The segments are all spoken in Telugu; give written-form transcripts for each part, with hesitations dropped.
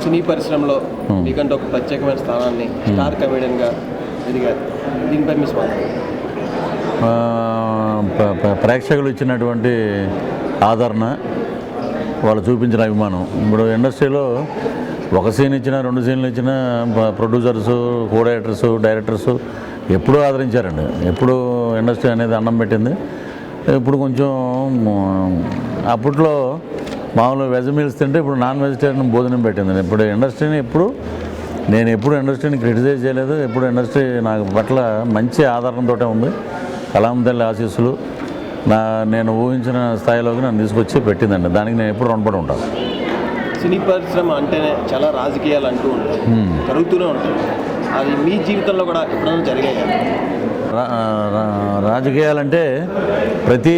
సినీ పరిశ్రమలో మీకంటే ఒక ప్రత్యేకమైన స్థానాన్ని స్టార్ కమెడియన్గా ఎదిగారు. దీనిపై మీ స్పందన? ప్రేక్షకులు ఇచ్చినటువంటి ఆదరణ, వాళ్ళు చూపించిన అభిమానం. ఇప్పుడు ఇండస్ట్రీలో ఒక సీన్ ఇచ్చినా, 2 సీన్లు ఇచ్చినా ప్రొడ్యూసర్సు, కో డైరెక్టర్సు ఎప్పుడూ ఆదరించారండి. ఎప్పుడు ఇండస్ట్రీ అనేది అన్నం పెట్టింది. ఇప్పుడు కొంచెం అప్పట్లో మామూలు వెజ్ మీల్స్ తింటే ఇప్పుడు నాన్ వెజిటేరియన్ భోజనం పెట్టింది. ఇప్పుడు ఇండస్ట్రీని నేను ఎప్పుడు ఇండస్ట్రీని క్రిటిసైజ్ చేయలేదు. ఎప్పుడు ఇండస్ట్రీ నాకు పట్ల మంచి ఆదరణతోటే ఉంది. కలాం తల్లి ఆశీస్సులు నేను ఊహించిన స్థాయిలోకి నన్ను తీసుకొచ్చి పెట్టిందండి. దానికి నేను ఎప్పుడు రుణపడి ఉంటాను. సినీ పరిశ్రమ అంటేనే చాలా రాజకీయాలు అంటూ ఉంటాయి, జరుగుతూనే ఉంటాయి. అది మీ జీవితంలో కూడా ఎప్పుడైనా జరిగాయి? రాజకీయాలంటే ప్రతి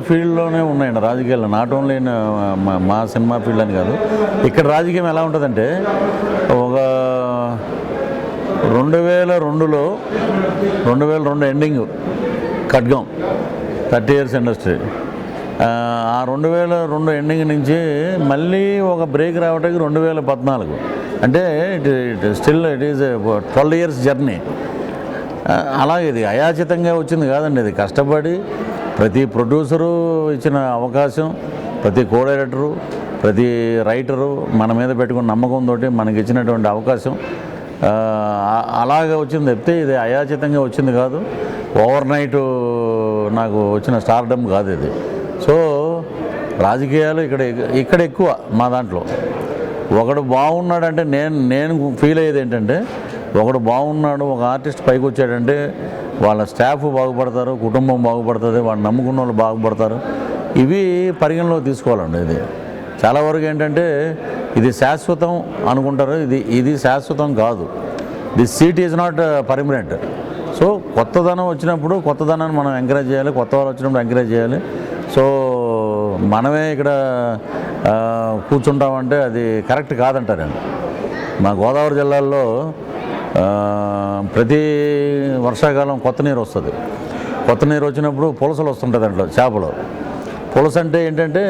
ఫీల్డ్లోనే ఉన్నాయండి రాజకీయాలు. నాట్ ఓన్లీ మా సినిమా ఫీల్డ్ అని కాదు. ఇక్కడ రాజకీయం ఎలా ఉంటుందంటే, ఒక 2002 ఎండింగ్ ఖడ్గం 30 years ఇండస్ట్రీ. ఆ 2002 ఎండింగ్ నుంచి మళ్ళీ ఒక బ్రేక్ రావడానికి 2014. అంటే ఇట్ ఈజ్ 12 years జర్నీ. అలాగే ఇది అయాచితంగా వచ్చింది కాదండి. ఇది కష్టపడి ప్రతి ప్రొడ్యూసరు ఇచ్చిన అవకాశం, ప్రతి కో డైరెక్టరు, ప్రతి రైటరు మన మీద పెట్టుకున్న నమ్మకంతో మనకి ఇచ్చినటువంటి అవకాశం అలాగే వచ్చింది తప్పితే ఇది అయాచితంగా వచ్చింది కాదు. ఓవర్ నైట్ నాకు వచ్చిన స్టార్డమ్ కాదు ఇది. సో రాజకీయాలు ఇక్కడ ఎక్కువ మా దాంట్లో. ఒకడు బాగున్నాడంటే నేను ఫీల్ అయ్యేది ఏంటంటే, ఒకడు బాగున్నాడు, ఒక ఆర్టిస్ట్ పైకి వచ్చాడంటే వాళ్ళ స్టాఫ్ బాగుపడతారు, కుటుంబం బాగుపడుతుంది, వాళ్ళు నమ్ముకున్న వాళ్ళు బాగుపడతారు. ఇవి పరిగణలో తీసుకోవాలండి. ఇది చాలా వరకు ఏంటంటే ఇది శాశ్వతం అనుకుంటారు. ఇది శాశ్వతం కాదు. This seat is not permanent. So కొత్తదనం వచ్చినప్పుడు కొత్తదనాన్ని మనం ఎంకరేజ్ చేయాలి, కొత్త వాళ్ళు వచ్చినప్పుడు ఎంకరేజ్ చేయాలి. సో మనమే ఇక్కడ కూర్చుంటామంటే అది కరెక్ట్ కాదంటారండి. మా గోదావరి జిల్లాల్లో ప్రతి వర్షాకాలం కొత్త నీరు వస్తుంది. కొత్త నీరు వచ్చినప్పుడు పులసలు వస్తుంటుంది దాంట్లో, చేపలు. పులస అంటే ఏంటంటే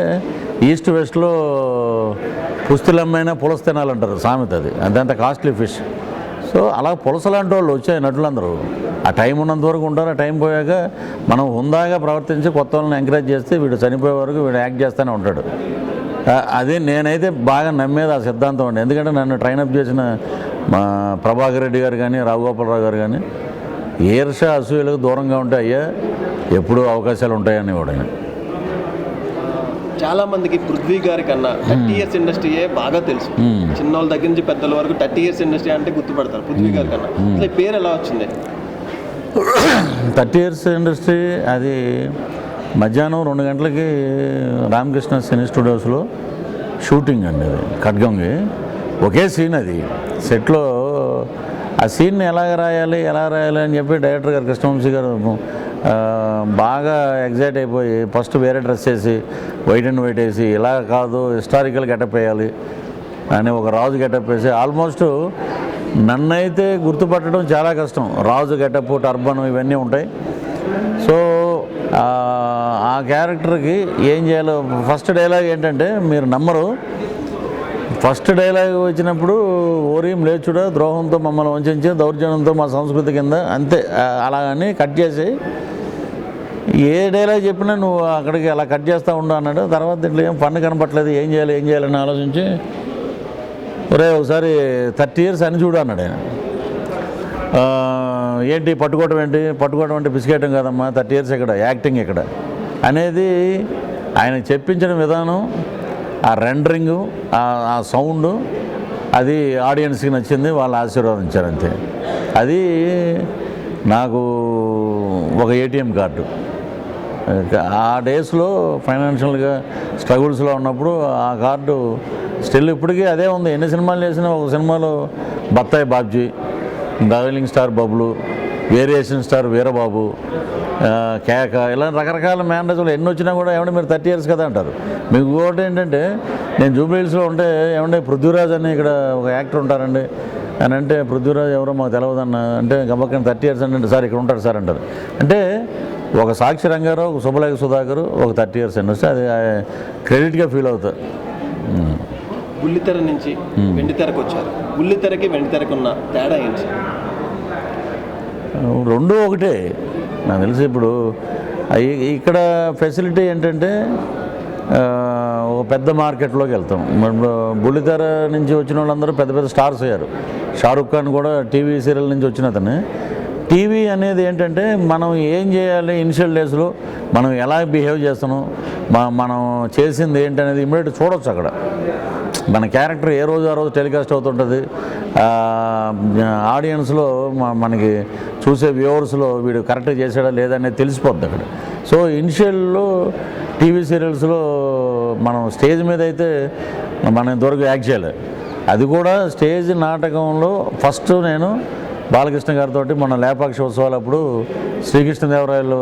ఈస్ట్ వెస్ట్లో పుస్తులమ్మైనా పులస తినాలంటారు సామెత. అది అంత కాస్ట్లీ ఫిష్. సో అలా పులసలాంటి వాళ్ళు వచ్చాయి నటులందరూ. ఆ టైం ఉన్నంత వరకు ఉంటారు. ఆ టైం పోయాక మనం హుందాగా ప్రవర్తించి కొత్త వాళ్ళని ఎంకరేజ్ చేస్తే వీడు చనిపోయే వరకు వీడు యాక్ట్ చేస్తూనే ఉంటాడు. అది నేనైతే బాగా నమ్మేది ఆ సిద్ధాంతం అండి. ఎందుకంటే నన్ను ట్రైనప్ చేసిన మా ప్రభాకర్ రెడ్డి గారు కానీ, రావుగోపాలరావు గారు కానీ, ఈర్ష అసూయలకు దూరంగా ఉంటే అయ్యా ఎప్పుడూ అవకాశాలు ఉంటాయని కూడా. చాలా మందికి పృథ్వీ గారి కన్నా 30 years ఇండస్ట్రీయే బాగా తెలుసు. చిన్నోళ్ళ దగ్గర నుంచి పెద్దల వరకు 30 years ఇండస్ట్రీ అంటే గుర్తుపడతారు పృథ్వీ గారి కన్నా. అసలు పేరు ఎలా వచ్చింది? 30 years ఇండస్ట్రీ అది మధ్యాహ్నం 2 గంటలకి రామకృష్ణ సినీ స్టూడియోస్లో షూటింగ్ అండి. అది ఖడ్గంకి ఒకే సీన్. అది సెట్లో ఆ సీన్ని ఎలా రాయాలి అని చెప్పి డైరెక్టర్ గారు కృష్ణవంశీ గారు బాగా ఎగ్జైట్ అయిపోయి ఫస్ట్ వేరే డ్రెస్ వేసి వైట్ అండ్ వైట్ వేసి, ఇలా కాదు హిస్టారికల్ గెటప్ వేయాలి అని ఒక రాజు గెటప్ వేసి, ఆల్మోస్ట్ నన్నైతే గుర్తుపట్టడం చాలా కష్టం. రాజు గెటప్, టర్బన్ ఇవన్నీ ఉంటాయి. సో ఆ క్యారెక్టర్కి ఏం చేయాలో ఫస్ట్ డైలాగ్ ఏంటంటే మీరు నమ్మరు. ఫస్ట్ డైలాగ్ వచ్చినప్పుడు ఓరియం లేచుడా ద్రోహంతో మమ్మల్ని వంచే దౌర్జన్యంతో మా సంస్కృతి కింద అంతే అలాగని కట్ చేసి, ఏ డైలాగ్ చెప్పినా నువ్వు అక్కడికి అలా కట్ చేస్తూ ఉండు అన్నాడు. తర్వాత ఇట్లా ఏం పన్ను కనపట్లేదు, ఏం చేయాలని ఆలోచించి ఒరే ఒకసారి 30 years అని చూడు అన్నాడు ఆయన. ఏంటి పట్టుకోవడం అంటే బిస్కెటం కాదమ్మా, 30 years ఇక్కడ యాక్టింగ్ ఇక్కడ అనేది ఆయన చెప్పించిన విధానం, ఆ రెండరింగు, ఆ సౌండ్, అది ఆడియన్స్కి నచ్చింది. వాళ్ళు ఆశీర్వాదించారు అంతే. అది నాకు ఒక ATM కార్డు. ఆ డేస్లో ఫైనాన్షియల్గా స్ట్రగుల్స్లో ఉన్నప్పుడు ఆ కార్డు స్టిల్ ఇప్పటికీ అదే ఉంది. ఎన్ని సినిమాలు చేసినా ఒక సినిమాలో బత్తాయి Babji, dialling star Bablu, variation star Veerababu, కేక, ఇలా రకరకాల మేనేజర్లు ఎన్ని వచ్చినా కూడా ఏమంటే మీరు 30 years కదా అంటారు. మీకు ఒకటి ఏంటంటే, నేను జూబ్లీహిల్స్లో ఉంటే ఏమంటే పృథ్వీరాజ్ అని ఇక్కడ ఒక యాక్టర్ ఉంటారండి అని అంటే, పృథ్వీరాజ్ ఎవరో మాకు తెలియదన్న అంటే గబక్కన 30 years అంటే సార్ ఇక్కడ ఉంటారు సార్ అంటారు. అంటే ఒక సాక్షి రంగారావు, ఒక శుభలేఖ సుధాకర్, ఒక 30 years ఇండస్ట్రీ, అది క్రెడిట్గా ఫీల్ అవుతారు. బుల్లితెర నుంచి వెండితెరకు వచ్చారు. బుల్లితెరకి వెండితెరకు ఉన్న తేడా ఏంటి సార్? రెండూ ఒకటే నాకు తెలిసి. ఇప్పుడు ఇక్కడ ఫెసిలిటీ ఏంటంటే ఒక పెద్ద మార్కెట్లోకి వెళ్తాం. బుల్లితెర నుంచి వచ్చిన వాళ్ళందరూ పెద్ద పెద్ద స్టార్స్ అయ్యారు. షారుఖ్ ఖాన్ కూడా టీవీ సీరియల్ నుంచి వచ్చిన అతను. టీవీ అనేది ఏంటంటే మనం ఏం చేయాలి, ఇనిషియల్ డేస్లో మనం ఎలా బిహేవ్ చేస్తున్నాం, మనం చేసింది ఏంటనేది ఇమ్మీడియట్ చూడొచ్చు అక్కడ. మన క్యారెక్టర్ ఏ రోజు ఆ రోజు టెలికాస్ట్ అవుతుంటుంది. ఆడియన్స్లో మనకి చూసే వ్యూవర్స్లో వీడు కరెక్ట్గా చేశాడా లేదనేది తెలిసిపోద్ది అక్కడ. సో ఇనిషియల్లో టీవీ సీరియల్స్లో మనం స్టేజ్ మీద అయితే మనం ఇంతవరకు యాక్ట్ చేయలేదు. అది కూడా స్టేజ్ నాటకంలో ఫస్ట్ నేను బాలకృష్ణ గారితో మన లేపాక్షి ఉత్సవాలప్పుడు శ్రీకృష్ణదేవరాయలు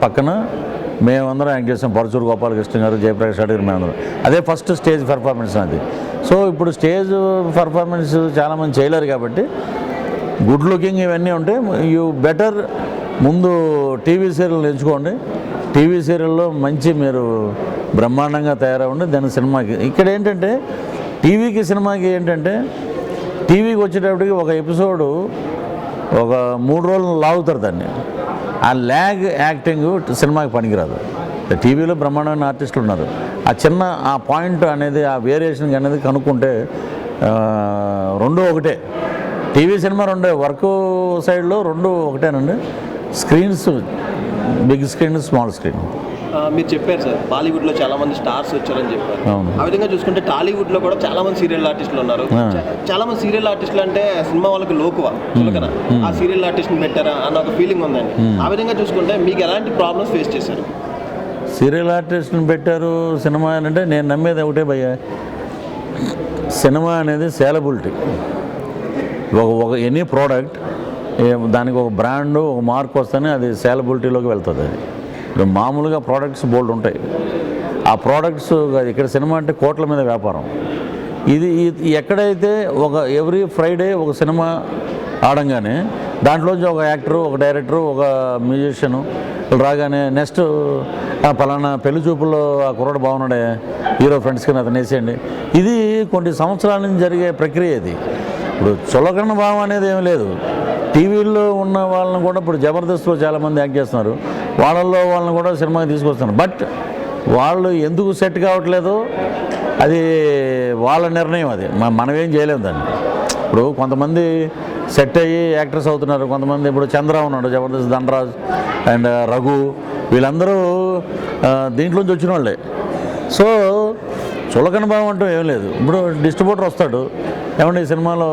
పక్కన మేమందరం యాక్ట్ చేసాం. పరచూరు గోపాలకృష్ణ గారు, జయప్రకాష్ రెడ్డి గారు, మేమందరం. అదే ఫస్ట్ స్టేజ్ పెర్ఫార్మెన్స్ అది. సో ఇప్పుడు స్టేజ్ పెర్ఫార్మెన్స్ చాలామంది చేయలేరు కాబట్టి గుడ్ లుకింగ్ ఇవన్నీ ఉంటే యూ బెటర్ ముందు టీవీ సీరియల్ ఎంచుకోండి. టీవీ సీరియల్లో మంచి మీరు బ్రహ్మాండంగా తయారవ్వండి. దాని సినిమాకి ఇక్కడ ఏంటంటే టీవీకి సినిమాకి ఏంటంటే టీవీకి వచ్చేటప్పటికి ఒక ఎపిసోడు ఒక 3 రోజులు లాగుతారు దాన్ని. ఆ ల్యాగ్ యాక్టింగ్ సినిమాకి పనికిరాదు. టీవీలో బ్రహ్మాండమైన ఆర్టిస్టులు ఉన్నారు. ఆ పాయింట్ అనేది ఆ వేరియేషన్ అనేది కనుక్కుంటే రెండూ ఒకటే. టీవీ సినిమా రెండే, వర్క్ సైడ్లో రెండూ ఒకటేనండి. Screens big screen, small screen. మీరు చెప్పారు సార్ బాలీవుడ్లో చాలా మంది స్టార్స్ వచ్చారని చెప్పారు. ఆ విధంగా చూసుకుంటే టాలీవుడ్లో కూడా చాలా మంది సీరియల్ ఆర్టిస్టులు ఉన్నారు. చాలా మంది సీరియల్ ఆర్టిస్టులు అంటే సినిమా వాళ్ళకి లోకువా చులకన, ఆ సీరియల్ ఆర్టిస్ట్ని పెట్టారా అన్న ఒక ఫీలింగ్ ఉందండి. ఆ విధంగా చూసుకుంటే మీకు ఎలాంటి ప్రాబ్లమ్స్ ఫేస్ చేశారు? సీరియల్ ఆర్టిస్ట్ని పెట్టారు సినిమా అంటే నేను నమ్మేది ఒకటే భయ్యా, సినిమా అనేది సేలబిలిటీ. ఒక ఎనీ ప్రోడక్ట్ దానికి ఒక బ్రాండ్, ఒక మార్క్ వస్తేనే అది సేలబిలిటీలోకి వెళ్తుంది. అది ఇప్పుడు మామూలుగా ప్రోడక్ట్స్ బోల్డ్ ఉంటాయి. ఆ ప్రోడక్ట్స్ ఇక్కడ సినిమా అంటే కోట్ల మీద వ్యాపారం. ఇది ఎక్కడైతే ఎవ్రీ ఫ్రైడే ఒక సినిమా ఆడంగానే దాంట్లోంచి ఒక యాక్టరు, ఒక డైరెక్టరు, ఒక మ్యూజిషియను రాగానే నెక్స్ట్ పలానా పెళ్లి చూపుల్లో ఆ కుర్రాడు బాగున్నాడే, హీరో ఫ్రెండ్స్ కింద అతను వేసేయండి. ఇది కొన్ని సంవత్సరాల నుంచి జరిగే ప్రక్రియ. ఇది ఇప్పుడు చులకన భావం అనేది ఏమీ లేదు. టీవీల్లో ఉన్న వాళ్ళని కూడా ఇప్పుడు జబర్దస్త్లో చాలామంది యాక్ట్ చేస్తున్నారు. వాళ్ళని కూడా సినిమాకి తీసుకొస్తున్నారు. బట్ వాళ్ళు ఎందుకు సెట్ కావట్లేదు అది వాళ్ళ నిర్ణయం. అది మనమేం చేయలేము దాన్ని. ఇప్పుడు కొంతమంది సెట్ అయ్యి యాక్టర్స్ అవుతున్నారు. కొంతమంది ఇప్పుడు చంద్ర ఉన్నాడు జబర్దస్త్, ధనరాజ్ అండ్ రఘు, వీళ్ళందరూ దీంట్లోంచి వచ్చిన వాళ్ళే. సో చులకన భావం అంటూ ఏం లేదు. ఇప్పుడు డిస్ట్రిబ్యూటర్ వస్తాడు, ఏమంటే ఈ సినిమాలో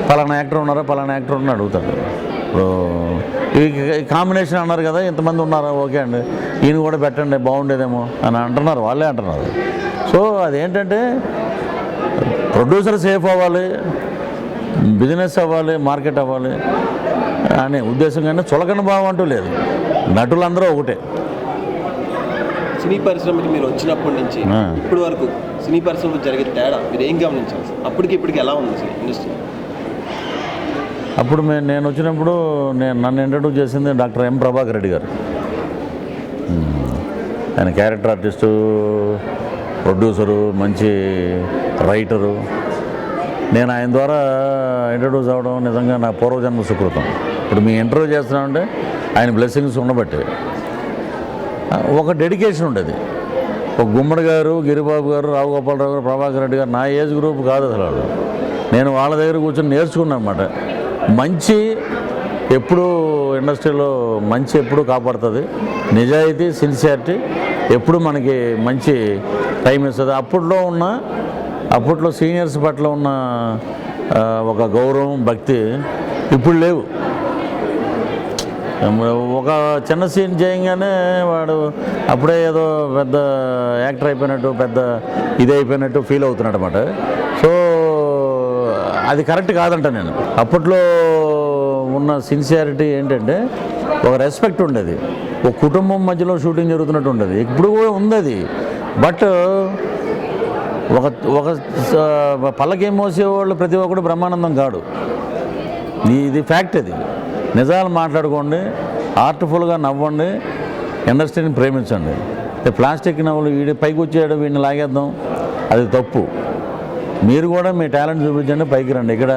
పలానా యాక్టర్ ఉన్నారా, పలానా యాక్టర్ ఉన్నాడు అడుగుతాడు. ఇప్పుడు ఈ కాంబినేషన్ అన్నారు కదా, ఇంతమంది ఉన్నారా, ఓకే అండి ఈయన కూడా పెట్టండి బాగుండేదేమో అని అంటున్నారు, వాళ్ళే అంటున్నారు. సో అదేంటంటే ప్రొడ్యూసర్ సేఫ్ అవ్వాలి, బిజినెస్ అవ్వాలి, మార్కెట్ అవ్వాలి అనే ఉద్దేశం. కానీ చులకన భావం అంటూ లేదు. నటులందరూ ఒకటే. సినీ పరిశ్రమకి మీరు వచ్చినప్పటి నుంచి ఇప్పటి వరకు సినీ పరిశ్రమకు జరిగే తేడా మీరు ఏం గమనించాలి? అప్పటికి ఇప్పటికి ఎలా ఉంది సార్ ఇండస్ట్రీ? అప్పుడు నేను వచ్చినప్పుడు నన్ను ఇంట్రడ్యూస్ చేసింది డాక్టర్ ఎం ప్రభాకర్ రెడ్డి గారు. ఆయన క్యారెక్టర్ ఆర్టిస్టు, ప్రొడ్యూసరు, మంచి రైటరు. నేను ఆయన ద్వారా ఇంట్రడ్యూస్ అవ్వడం నిజంగా నా పూర్వజన్మ సుకృతం. ఇప్పుడు మీ ఇంటర్వ్యూ చేస్తున్నామంటే ఆయన బ్లెస్సింగ్స్ ఉండబట్టి. ఒక డెడికేషన్ ఉండేది. ఒక గుమ్మడి గారు, గిరిబాబు గారు, రావు గోపాలరావు గారు, ప్రభాకర్ రెడ్డి గారు నా ఏజ్ గ్రూప్ కాదు అసలు వాళ్ళు. నేను వాళ్ళ దగ్గర కూర్చొని నేర్చుకున్నాను అన్నమాట. మంచి ఎప్పుడు ఇండస్ట్రీలో మంచి ఎప్పుడు కాపాడుతుంది, నిజాయితీ, సిన్సియారిటీ ఎప్పుడు మనకి మంచి టైం ఇస్తుంది. అప్పట్లో సీనియర్స్ పట్ల ఉన్న ఒక గౌరవం, భక్తి ఇప్పుడు లేవు. ఒక చిన్న సీన్ చేయగానే వాడు అప్పుడే ఏదో పెద్ద యాక్టర్ అయిపోయినట్టు, పెద్ద ఇది అయిపోయినట్టు ఫీల్ అవుతున్నాడు అన్నమాట. సో అది కరెక్ట్ కాదంట. నేను అప్పట్లో ఉన్న సిన్సియారిటీ ఏంటంటే ఒక రెస్పెక్ట్ ఉండేది, ఒక కుటుంబం మధ్యలో షూటింగ్ జరుగుతున్నట్టు ఉండేది. ఇప్పుడు కూడా ఉంది అది. బట్ ఒక పల్లకి మోసేవాళ్ళు ప్రతి ఒక్కడు బ్రహ్మానందం కాడు. ఇది ఫ్యాక్ట్. అది నిజాలు మాట్లాడుకోండి, ఆర్ట్ఫుల్గా నవ్వండి, ఇండస్ట్రీని ప్రేమించండి. ప్లాస్టిక్ నవ్వులు వీడి పైకి వచ్చాడు వీడిని లాగేద్దాం, అది తప్పు. మీరు కూడా మీ టాలెంట్ చూపించండి, పైకి రండి. ఇక్కడ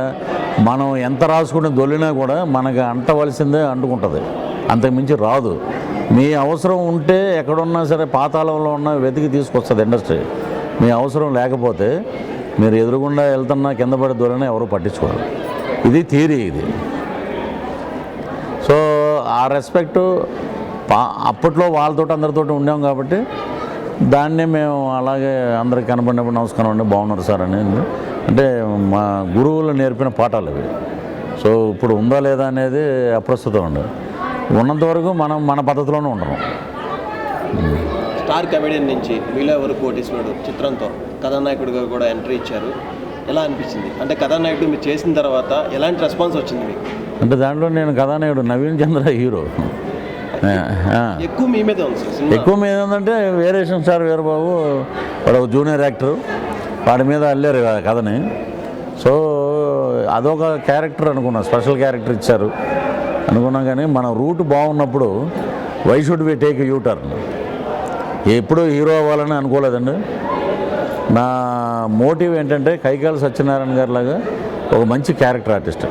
మనం ఎంత రాసుకుంటే దొల్లినా కూడా మనకు అంటవలసిందే అంటుకుంటుంది, అంతకుమించి రాదు. మీ అవసరం ఉంటే ఎక్కడున్నా సరే పాతాళంలో ఉన్న వెతికి తీసుకొస్తుంది ఇండస్ట్రీ. మీ అవసరం లేకపోతే మీరు ఎదురుగుండా వెళ్తున్నా కింద పడి దొరికినా ఎవరు పట్టించుకోరు. ఇది థియరీ ఇది. సో ఆ రెస్పెక్టు అప్పట్లో వాళ్ళతో అందరితో ఉండాం కాబట్టి దాన్నే మేము అలాగే అందరికి కనపడినప్పుడు నమస్కారం అండి, బాగున్నారు సార్ అని. అంటే మా గురువులు నేర్పిన పాఠాలు అవి. సో ఇప్పుడు ఉందా లేదా అనేది అప్రస్తుతం అండి. ఉన్నంత వరకు మనం మన పద్ధతిలోనే ఉండము. స్టార్ కమెడియన్ నుంచి మీలో ఎవరు కోటీశ్వరుడు చిత్రంతో కథానాయకుడిగా కూడా ఎంట్రీ ఇచ్చారు. ఎలా అనిపించింది? అంటే కథానాయకుడు మీరు చేసిన తర్వాత ఎలాంటి రెస్పాన్స్ వచ్చింది మీకు? అంటే దాంట్లో నేను కథానాయకుడు, నవీన్ చంద్ర హీరో. ఎక్కువ మీ మీద ఉంది సార్ సినిమా. ఎక్కువ మీద ఏంటంటే వేరియేషన్ స్టార్ వీరబాబు వాడు ఒక జూనియర్ యాక్టర్, వాడి మీద అల్లారు కథని. సో అదొక క్యారెక్టర్ అనుకున్నా, స్పెషల్ క్యారెక్టర్ ఇచ్చారు అనుకున్నాం. కానీ మన రూట్ బాగున్నప్పుడు why should we take U turn? ఎప్పుడు హీరో అవ్వాలని అనుకోలేదండి. నా మోటివ్ ఏంటంటే కైకాల సత్యనారాయణ గారి లాగా ఒక మంచి క్యారెక్టర్ ఆర్టిస్ట్,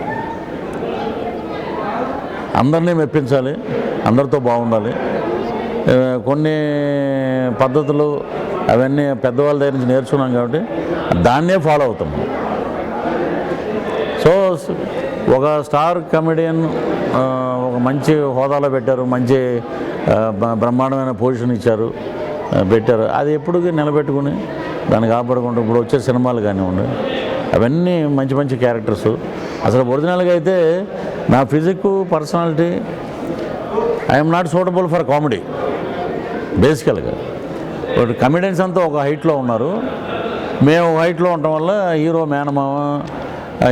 అందరినీ మెప్పించాలి, అందరితో బాగుండాలి. కొన్ని పద్ధతులు అవన్నీ పెద్దవాళ్ళ దగ్గర నుంచి నేర్చుకున్నాం కాబట్టి దాన్నే ఫాలో అవుతాం. సో ఒక స్టార్ కమెడియన్ ఒక మంచి హోదాలో పెట్టారు, మంచి బ్రహ్మాండమైన పొజిషన్ ఇచ్చారు, పెట్టారు. అది ఎప్పుడు నిలబెట్టుకుని దాన్ని కాపాడుకుంటూ ఇప్పుడు వచ్చే సినిమాలు కానివ్వండి, అవన్నీ మంచి మంచి క్యారెక్టర్స్. అసలు ఒరిజినల్గా అయితే నా physique, personality I'm not suitable for comedy బేసికల్గా. ఇప్పుడు కమెడియన్స్ అంతా ఒక హైట్లో ఉన్నారు, మేము హైట్లో ఉండటం వల్ల హీరో మేనమామ,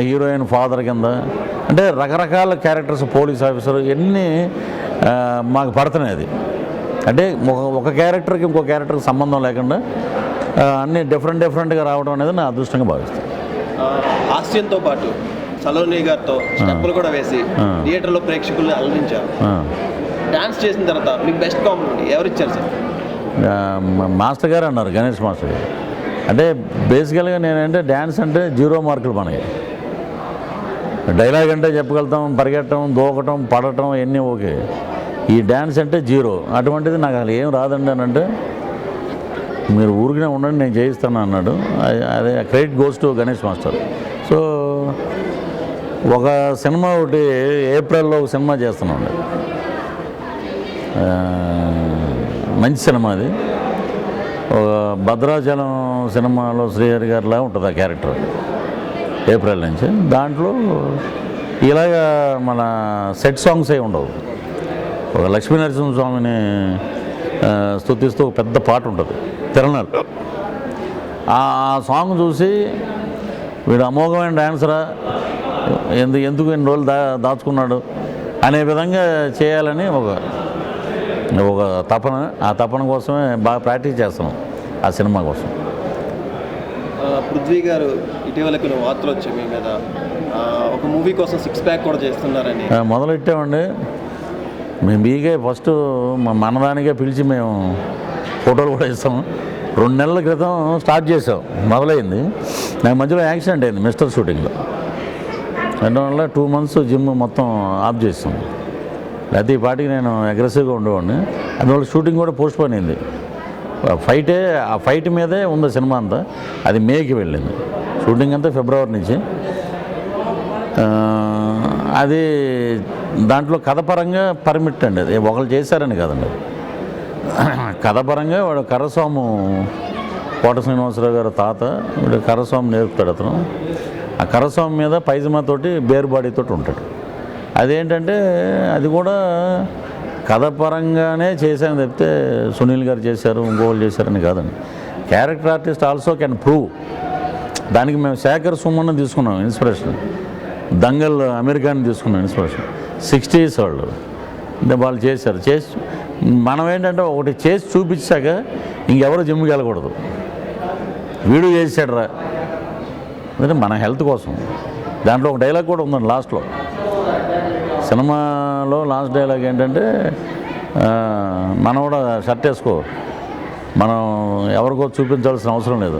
హీరోయిన్ ఫాదర్ కింద, అంటే రకరకాల క్యారెక్టర్స్, పోలీస్ ఆఫీసర్, ఇవన్నీ మాకు పడుతున్నాయి. అది అంటే ఒక క్యారెక్టర్కి ఇంకో క్యారెక్టర్కి సంబంధం లేకుండా అన్నీ డిఫరెంట్గా రావడం అనేది నా అదృష్టంగా భావిస్తాను. హాస్యంతో పాటు సలోని గారితో స్టెప్పులు కూడా వేసి థియేటర్లో ప్రేక్షకుల్ని అలరించారు. డాన్స్ చేసిన తర్వాత మీకు బెస్ట్ కాంప్లిమెంట్ ఎవరు ఇచ్చారు సార్? మాస్టర్ గారు అన్నారు, గణేష్ మాస్టర్ గారు. అంటే బేసికల్గా నేనంటే డ్యాన్స్ అంటే 0 మార్కులు మనకి. డైలాగ్ అంటే చెప్పగలుగుతాం, పరిగెట్టడం, దూకటం, పడటం ఇవన్నీ ఓకే. ఈ డ్యాన్స్ అంటే 0. అటువంటిది నాకు అసలు ఏం రాదండి అని అంటే, మీరు ఊరికనే ఉండండి నేను చేయిస్తాను అన్నాడు. అదే credit goes to Ganesh master. So ఒక సినిమా ఒకటి ఏప్రిల్లో ఒక సినిమా చేస్తున్నాండి, మంచి సినిమా అది. ఒక భద్రాచలం సినిమాలో శ్రీహరి గారిలా ఉంటుంది ఆ క్యారెక్టర్, ఏప్రిల్ నుంచి. దాంట్లో ఇలాగా మన సెట్ సాంగ్స్ ఏ ఉండవు. ఒక లక్ష్మీనరసింహ స్వామిని స్తుతిస్తూ ఒక పెద్ద పాట ఉంటుంది తిరణాలు. ఆ సాంగ్ చూసి వీడు అమోఘమైన డాన్సరా, ఎందుకు ఎన్ని రోజులు దాచుకున్నాడు అనే విధంగా చేయాలని ఒక తపన. ఆ తపన కోసమే బాగా ప్రాక్టీస్ చేస్తున్నాం ఆ సినిమా కోసం. పృథ్వీ గారు ఇటీవల కొన్ని వార్తలు వచ్చాయి మీ మీద, ఒక మూవీ కోసం 6 ప్యాక్ కూడా చేస్తున్నారని. మొదలెట్టామండి మేము. బీగే ఫస్ట్ మనదానికే పిలిచి మేము ఫోటోలు కూడా ఇస్తాము. 2 నెలల క్రితం స్టార్ట్ చేసాం, మొదలైంది. నాకు మధ్యలో యాక్సిడెంట్ అయింది మిస్టర్ షూటింగ్లో. అందువల్ల 2 months జిమ్ మొత్తం ఆఫ్ చేస్తాం. లేకపోతే ఈ పాటికి నేను అగ్రెసివ్గా ఉండేవాడిని. అందువల్ల షూటింగ్ కూడా పోస్ట్ పోన్ అయింది. ఆ ఫైట్ మీదే ఉంది సినిమా అంతా. అది మేకి వెళ్ళింది. షూటింగ్ అంతా ఫిబ్రవరి నుంచి. అది దాంట్లో కథపరంగా పర్మిట్ అండి. అది ఒకళ్ళు చేశారని కాదండి, కథపరంగా వాడు కర్రస్వాము, కోట శ్రీనివాసరావు గారు తాత, వీడు కర్రస్వామి నేర్పుతాడు. అతను ఆ కర్రస్వామి మీద పైజమాతోటి బేర్ బాడీతోటి ఉంటాడు. అదేంటంటే అది కూడా కథపరంగానే చేశాను తప్పితే సునీల్ గారు చేశారు, ఇంకోళ్ళు చేశారని కాదండి. Character artist also can prove. దానికి మేము శేఖర్ సుమన్ తీసుకున్నాం ఇన్స్పిరేషన్, దంగల్ అమెరికాని తీసుకున్నాం ఇన్స్పిరేషన్. 60s వాళ్ళు అంటే వాళ్ళు చేశారు. మనం ఏంటంటే ఒకటి చేసి చూపించాక ఇంకెవరు జిమ్కి వెళ్ళకూడదు. వీడు చేశాడు రా అంటే మన హెల్త్ కోసం. దాంట్లో ఒక డైలాగ్ కూడా ఉందండి లాస్ట్లో. సినిమాలో లాస్ట్ డైలాగ్ ఏంటంటే, మనం కూడా షర్ట్ వేసుకో, మనం ఎవరికో చూపించాల్సిన అవసరం లేదు,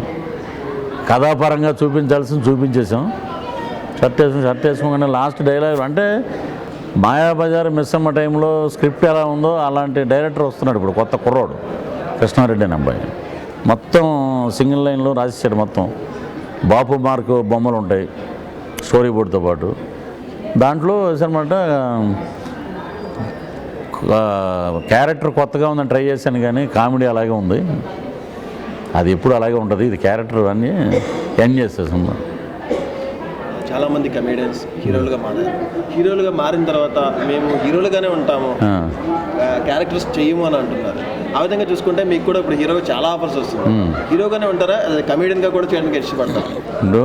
కథాపరంగా చూపించాల్సింది చూపించేసాం. షర్ట్ వేసుకోగానే లాస్ట్ డైలాగ్ అంటే మాయాబజార్ మిస్సమ్మ టైంలో స్క్రిప్ట్ ఎలా ఉందో అలాంటి డైరెక్టర్ వస్తున్నాడు ఇప్పుడు, కొత్త కుర్రోడు కృష్ణారెడ్డి అనే అబ్బాయి. మొత్తం సింగిల్ లైన్లో రాసేసాడు. మొత్తం బాపు మార్కు బొమ్మలు ఉంటాయి స్టోరీ బోర్డ్తో పాటు. దాంట్లో వేసానమాట క్యారెక్టర్ కొత్తగా ఉందని ట్రై చేశాను, కానీ కామెడీ అలాగే ఉంది. అది ఎప్పుడు అలాగే ఉంటుంది. ఇది క్యారెక్టర్ అన్నీ ఎండ్ చేసేసాం. చాలామంది కమేడియన్స్ హీరోలుగా మారారు. హీరోలుగా మారిన తర్వాత మేము హీరోలుగానే ఉంటాము, క్యారెక్టర్స్ చేయము అని అంటున్నారు. ఆ విధంగా చూసుకుంటే మీకు కూడా ఇప్పుడు హీరోగా చాలా ఆఫర్స్ వస్తుంది. హీరోగానే ఉంటారా, కమేడియన్గా కూడా చేయడానికి ఇష్టపడతారు? ఇప్పుడు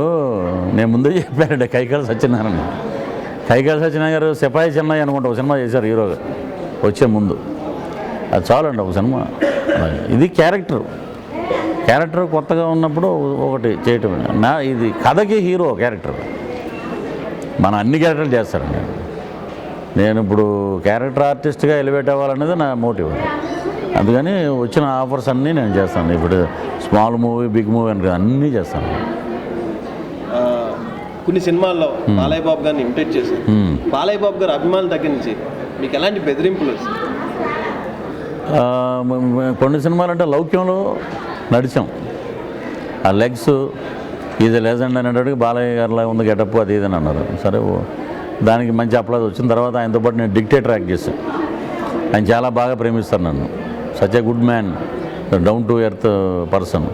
నేను ముందే చెప్పానండి, కైకాల సత్యనారాయణ గారు సిపాయి చెన్నై అనుకుంటా ఒక సినిమా చేశారు హీరోగా వచ్చే ముందు. అది చాలండి ఒక సినిమా. ఇది క్యారెక్టర్ కొత్తగా ఉన్నప్పుడు ఒకటి చేయటం. ఇది కథకి హీరో క్యారెక్టర్. మనం అన్ని క్యారెక్టర్లు చేస్తారండి. నేను ఇప్పుడు క్యారెక్టర్ ఆర్టిస్ట్గా ఎలివేట్ అవ్వాలనేది నా మోటివ్. అందుకని వచ్చిన ఆఫర్స్ అన్నీ నేను చేస్తాను. ఇప్పుడు స్మాల్ మూవీ, బిగ్ మూవీ అని అన్నీ చేస్తాను. కొన్ని సినిమాల్లో బాలయ్య బాబు గారిని ఇమిటేట్ చేశారు. బాలయ్య బాబు గారు అభిమానుల దగ్గర నుంచి మీకు ఎలాంటి బెదిరింపులు వస్తాయి? కొన్ని సినిమాలు అంటే లౌక్యంలో నడిచాం. ఆ లెగ్స్ ఈజ్ లెజెండ్ అనేటప్పటికి బాలయ్య గారిలా ఉంది గెటప్, అది ఇదని అన్నారు. సరే, దానికి మంచి అప్లాజ్ వచ్చిన తర్వాత ఆయనతో పాటు నేను డిక్టేటర్ యాక్ట్ చేశాను. ఆయన చాలా బాగా ప్రేమిస్తారు నన్ను. Such a good man, down to earth person.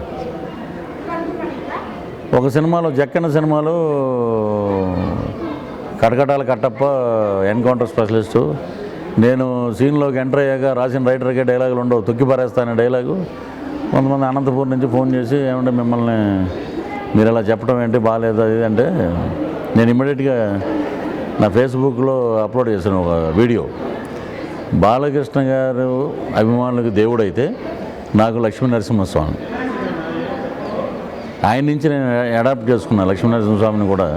ఒక సినిమాలో జక్కన్న సినిమాలో కటకటాల కట్టప్ప ఎన్కౌంటర్ స్పెషలిస్టు. నేను సీన్లోకి ఎంటర్ అయ్యాక రాసిన రైటర్కే డైలాగులు ఉండవు, తొక్కి పారేస్తానే డైలాగు. కొంతమంది అనంతపూర్ నుంచి ఫోన్ చేసి ఏమంటే మిమ్మల్ని మీరు ఇలా చెప్పడం ఏంటి, బాగాలేదు అది అంటే, నేను ఇమ్మీడియట్గా నా ఫేస్బుక్లో అప్లోడ్ చేశాను ఒక వీడియో. బాలకృష్ణ గారు అభిమానులకు దేవుడైతే నాకు లక్ష్మీ నరసింహస్వామి. ఆయన నుంచి నేను అడాప్ట్ చేసుకున్నాను లక్ష్మీ నరసింహస్వామిని కూడా.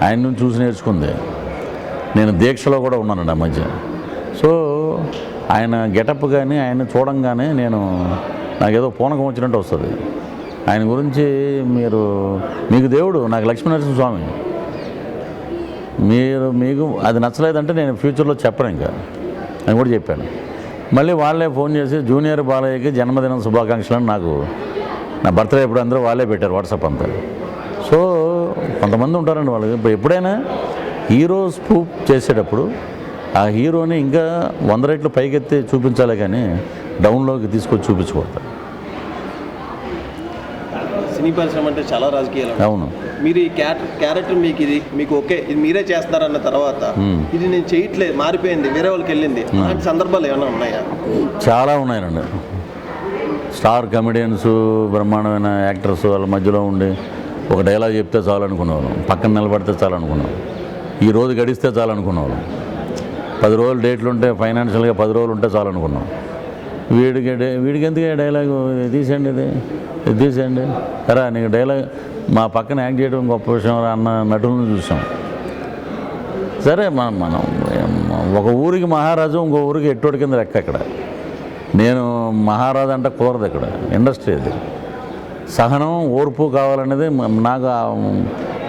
ఆయన నుంచి చూసి నేర్చుకుంది. నేను దీక్షలో కూడా ఉన్నానండి ఆ మధ్య. సో ఆయన గెటప్ కానీ ఆయన చూడంగానే నాకేదో పూనకం వచ్చినట్టు వస్తుంది. ఆయన గురించి మీకు దేవుడు, నాకు లక్ష్మీ నరసింహస్వామి. మీకు అది నచ్చలేదంటే నేను ఫ్యూచర్లో చెప్పను ఇంకా అని కూడా చెప్పాను. మళ్ళీ వాళ్ళే ఫోన్ చేసి జూనియర్ బాలయ్యకి జన్మదినం శుభాకాంక్షలు అని నా బర్త్డే ఎప్పుడు అందరూ వాళ్ళే పెట్టారు వాట్సాప్ అంతా. సో కొంతమంది ఉంటారండి వాళ్ళకి. ఇప్పుడు ఎప్పుడైనా హీరో స్పూప్ చేసేటప్పుడు ఆ హీరోని ఇంకా 100 రెట్లు పైకెత్తి చూపించాలి, కానీ డౌన్లోకి తీసుకొచ్చి చూపించకూడదు. సినీ పరిశ్రమ అంటే చాలా రాజకీయాలు. అవును. మీరు ఈ క్యారెక్టర్ మీకు ఓకే, ఇది మీరే చేస్తారన్న తర్వాత ఇది నేను చేయట్లేదు, మారిపోయింది, వేరే వాళ్ళకి వెళ్ళింది, అలాంటి సందర్భాలు ఏమైనా ఉన్నాయా? చాలా ఉన్నాయండి. స్టార్ కమెడియన్స్, బ్రహ్మాండమైన యాక్టర్స్ వాళ్ళ మధ్యలో ఉండి ఒక డైలాగ్ చెప్తే చాలనుకునేవాళ్ళం, పక్కన నిలబడితే చాలనుకున్నాం, ఈ రోజు గడిస్తే చాలనుకునేవాళ్ళం. 10 రోజులు డేట్లు ఉంటే, ఫైనాన్షియల్గా 10 రోజులు ఉంటే చాలనుకున్నాం. వీడికి ఎందుకే డైలాగు, తీసేయండి, ఇది తీసేయండి, సరే నీకు డైలాగ్ మా పక్కన యాక్ట్ చేయడం గొప్ప విషయం అన్న నటులను చూసాం. సరే మనం ఒక ఊరికి మహారాజు, ఇంకో ఊరికి ఎట్టోడి కింద లెక్క. ఇక్కడ నేను మహారాజు అంటే కుదరదు. ఇక్కడ ఇండస్ట్రీ అది. సహనం, ఓర్పు కావాలనేది నాకు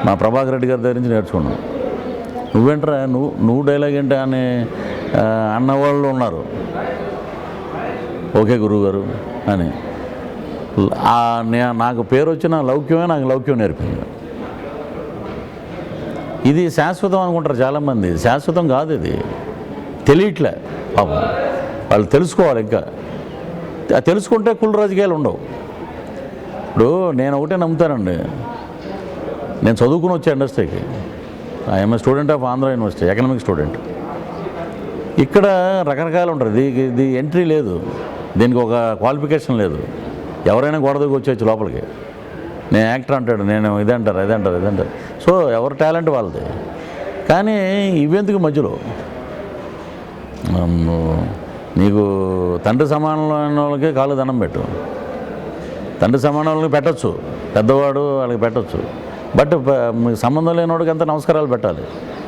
మా ప్రభాకర్ రెడ్డి గారి దగ్గర నుంచి నేర్చుకున్నాను. నువ్వేంట్రా నువ్వు డైలాగ్ ఏంటి అని అన్నవాళ్ళు ఉన్నారు, ఓకే గురువుగారు అని. నాకు పేరు వచ్చిన లౌక్యమే నాకు లౌక్యం నేర్పింది. ఇది శాశ్వతం అనుకుంటారు చాలామంది. శాశ్వతం కాదు, ఇది తెలియట్లే పాపం. వాళ్ళు తెలుసుకోవాలి. ఇంకా తెలుసుకుంటే కుల రాజకీయాలు ఉండవు. ఇప్పుడు నేను ఒకటే నమ్ముతానండి, నేను చదువుకుని వచ్చే ఇండస్ట్రీకి. I'm a student of Andhra university, economic student. ఇక్కడ రకరకాలు ఉంటుంది. ఇది ఎంట్రీ లేదు, దీనికి ఒక క్వాలిఫికేషన్ లేదు. ఎవరైనా గొడవకి వచ్చేయచ్చు లోపలికి. నేను యాక్టర్ అంటాడు, నేను ఇదంటారు. సో ఎవరి టాలెంట్ వాళ్ళది. కానీ ఇవెందుకు మధ్యలో నీకు తండ్రి సమానమైన వాళ్ళకి కాళ్ళు దండం పెట్టు. తండ్రి సమానం వాళ్ళకి పెట్టచ్చు, పెద్దవాడు వాళ్ళకి పెట్టచ్చు. బట్ మీకు సంబంధం లేనివాడికి అంతా నమస్కారాలు పెట్టాలి.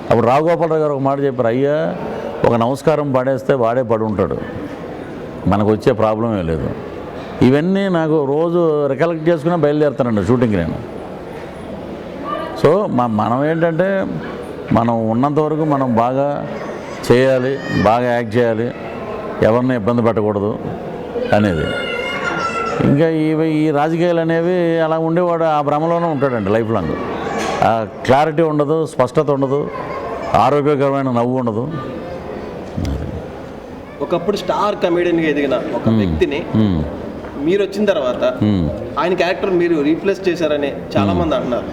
అప్పుడు రావుగోపాలరావు గారు ఒక మాట చెప్పారు, అయ్యా ఒక నమస్కారం పడేస్తే వాడే పడి ఉంటాడు, మనకు వచ్చే ప్రాబ్లమే లేదు. ఇవన్నీ నాకు రోజు రికలెక్ట్ చేసుకుని బయలుదేరుతానండి షూటింగ్కి. నేను సో మనం ఏంటంటే మనం ఉన్నంతవరకు మనం బాగా చేయాలి, బాగా యాక్ట్ చేయాలి, ఎవరిని ఇబ్బంది పెట్టకూడదు అనేది. ఇంకా ఈ రాజకీయాలు అనేవి అలా ఉండేవాడు ఆ భ్రమలోనే ఉంటాడండి లైఫ్ లాంగ్. క్లారిటీ ఉండదు, స్పష్టత ఉండదు, ఆరోగ్యకరమైన నవ్వు ఉండదు. ఒకప్పుడు స్టార్ కమెడియన్గా ఎదిగిన ఒక వ్యక్తిని మీరు వచ్చిన తర్వాత ఆయన క్యారెక్టర్ మీరు రీప్లేస్ చేశారని చాలా మంది అంటున్నారు.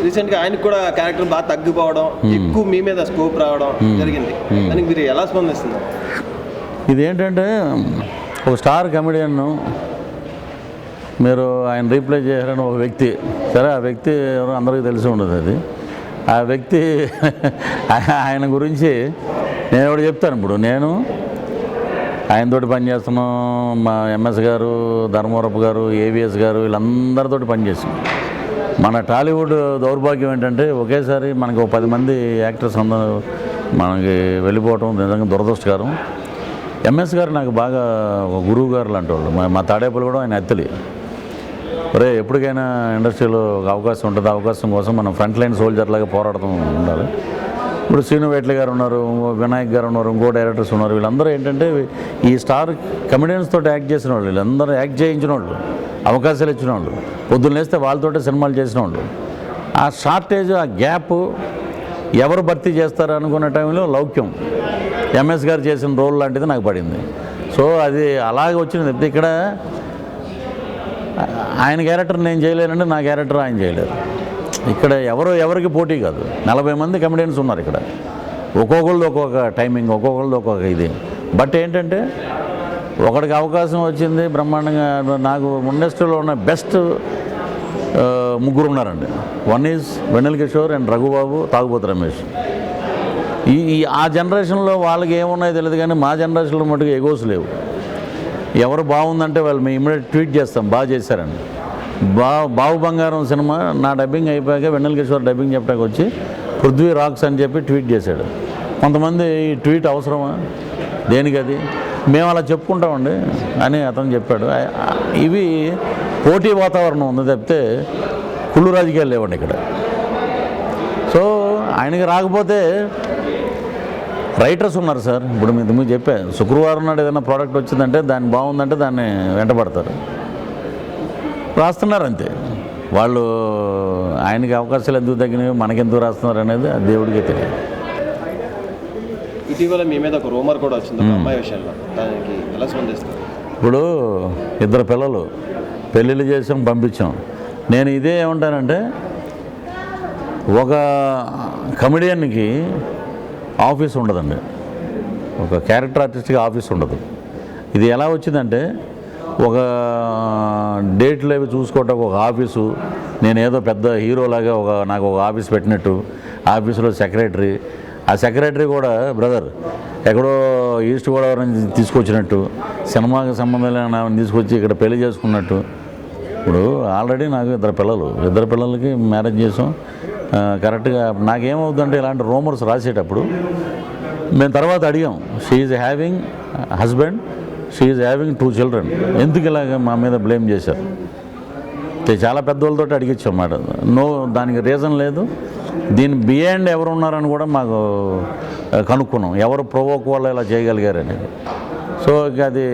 రీసెంట్గా ఆయనకు కూడా క్యారెక్టర్ బాగా తగ్గిపోవడం, ఎక్కువ మీ మీద స్కోప్ రావడం జరిగింది. దానికి మీరు ఎలా స్పందిస్తున్నారు? ఇదేంటంటే ఒక స్టార్ కమెడియన్ మీరు ఆయన రీప్లేస్ చేశారని ఒక వ్యక్తి, సరే ఆ వ్యక్తి ఎవరో అందరికీ తెలిసి ఉండదు. అది ఆ వ్యక్తి ఆయన గురించి నేను ఒకటి చెప్తాను. ఇప్పుడు నేను ఆయనతోటి పనిచేస్తున్నాం, మా ఎంఎస్ గారు, ధర్మవరపు గారు, ఏవిఎస్ గారు, వీళ్ళందరితోటి పనిచేసాం. మన టాలీవుడ్ దౌర్భాగ్యం ఏంటంటే ఒకేసారి మనకు 10 మంది యాక్టర్స్ అందరూ మనకి వెళ్ళిపోవటం నిజంగా దురదృష్టకరం. ఎంఎస్ గారు నాకు బాగా ఒక గురువు గారు లాంటి వాళ్ళు. మా తాడేపల్లి కూడా ఆయన అత్తలి. ఒరే ఎప్పటికైనా ఇండస్ట్రీలో ఒక అవకాశం ఉంటుంది, అవకాశం కోసం మనం ఫ్రంట్ లైన్ సోల్జర్ లాగా పోరాడుతూ ఉండాలి. ఇప్పుడు శ్రీను వేట్ల గారు ఉన్నారు, వినాయక్ గారు ఉన్నారు, ఇంకో డైరెక్టర్స్ ఉన్నారు. వీళ్ళందరూ ఏంటంటే ఈ స్టార్ కమెడియన్స్ తోటి యాక్ట్ చేసిన వాళ్ళు, వీళ్ళందరూ యాక్ట్ చేయించిన వాళ్ళు, అవకాశాలు ఇచ్చిన వాళ్ళు, పొద్దున్న లేస్తే వాళ్ళతోటే సినిమాలు చేసిన వాళ్ళు. ఆ షార్టేజ్, ఆ గ్యాప్ ఎవరు భర్తీ చేస్తారు అనుకున్న టైంలో లౌక్యం ఎంఎస్ గారు చేసిన రోల్ లాంటిది నాకు పడింది. సో అది అలాగే వచ్చింది. ఇక్కడ ఆయన క్యారెక్టర్ నేను చేయలేనంటే నా క్యారెక్టర్ ఆయన చేయలేరు. ఇక్కడ ఎవరికి పోటీ కాదు. 40 మంది కమెడియన్స్ ఉన్నారు ఇక్కడ. ఒక్కొక్కళ్ళు ఒక్కొక్క టైమింగ్, ఒక్కొక్కళ్ళు ఒక్కొక్క ఇది. బట్ ఏంటంటే ఒకడికి అవకాశం వచ్చింది బ్రహ్మాండంగా. నాకు ఇండస్ట్రీలో ఉన్న బెస్ట్ 3 ఉన్నారండి. One is Vennela Kishore and Raghubabu, తాగుబోతు రమేష్. ఆ జనరేషన్లో వాళ్ళకి ఏమున్నాయో తెలియదు, కానీ మా జనరేషన్లో మటుకు ఎగోస్ లేవు. ఎవరు బాగుందంటే వాళ్ళు మేము ఇమ్మీడియట్ ట్వీట్ చేస్తాం, బాగా చేశారండి. బావు బంగారం సినిమా నా డబ్బింగ్ అయిపోయాక వెన్నెల కిషోర్ డబ్బింగ్ చెప్పడానికి వచ్చి పృథ్వీ రాక్స్ అని చెప్పి ట్వీట్ చేశాడు. కొంతమంది ఈ ట్వీట్ అవసరమా, దేనికి అది, మేము అలా చెప్పుకుంటామండి అని అతను చెప్పాడు. ఇవి పోటీ వాతావరణం ఉంది తప్పితే కుళ్ళు రాజకీయాలు లేవండి ఇక్కడ. సో ఆయనకి రాకపోతే రైటర్స్ ఉన్నారు సార్. ఇప్పుడు మీకు చెప్పా, శుక్రవారం నాడు ఏదైనా ప్రోడక్ట్ వచ్చిందంటే దాన్ని బాగుందంటే దాన్ని వెంటబడతారు, రాస్తున్నారు అంతే. వాళ్ళు ఆయనకి అవకాశాలు ఎందుకు తగ్గినాయో మనకెందుకు రాస్తున్నారు అనేది దేవుడికే తెలియదు. ఇటీవల మీ మీద ఒక రూమర్ కూడా వచ్చింది అమ్మాయి విషయంలో, దానికి ఎలా స్పందిస్తారు? ఇప్పుడు 2 పిల్లలు పెళ్ళిళ్ళు చేసాం, పంపించాం. నేను ఇదే ఏమంటానంటే ఒక కమెడియన్కి ఆఫీస్ ఉండదండి, ఒక క్యారెక్టర్ ఆర్టిస్ట్కి ఆఫీస్ ఉండదు. ఇది ఎలా వచ్చిందంటే ఒక డేట్లు అవి చూసుకోవటం ఒక ఆఫీసు, నేను ఏదో పెద్ద హీరోలాగా నాకు ఒక ఆఫీస్ పెట్టినట్టు, ఆఫీసులో సెక్రటరీ, ఆ సెక్రటరీ కూడా బ్రదర్ ఎక్కడో ఈస్ట్ గోదావరి నుంచి తీసుకొచ్చినట్టు, సినిమాకి సంబంధం లేని తీసుకొచ్చి ఇక్కడ పెళ్లి చేసుకున్నట్టు. ఇప్పుడు ఆల్రెడీ నాకు 2 పిల్లలు, 2 పిల్లలకి మ్యారేజ్ చేసాం. కరెక్ట్గా నాకేమవుతుందంటే ఇలాంటి రూమర్స్ రాసేటప్పుడు మేము తర్వాత అడిగాం, she is having husband, she is having 2 children, ఎందుకు ఇలాగ మా మీద బ్లేమ్ చేశారు? చాలా పెద్దవాళ్ళతో అడిగించాం మాట. నో, దానికి రీజన్ లేదు. దీని బియాండ్ ఎవరు ఉన్నారని కూడా మాకు కనుక్కున్నాం, ఎవరు ప్రొవోక్ వల్ల ఇలా చేయగలిగారని. సో ఇక అది